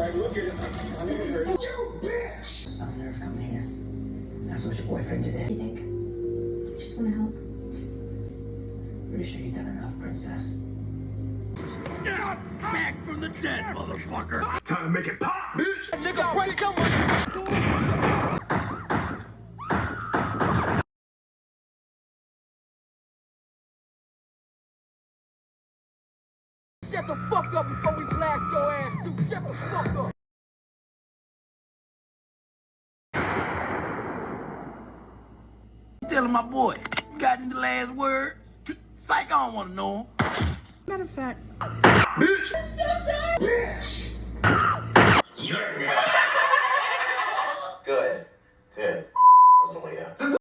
Alright, look at it. I never heard. You bitch! Some nerve coming here. After with your boyfriend today. You think? I just want to help. Pretty sure you've done enough, princess. Get back from the dead, motherfucker! Time to make it pop, bitch! Nigga, break him! Shut the fuck up before we blast your ass, dude! Shut the fuck up! Telling my boy, you got any last words? Psych, I don't want to know him. Matter of fact, Bitch! I'm so sorry! Bitch! Good.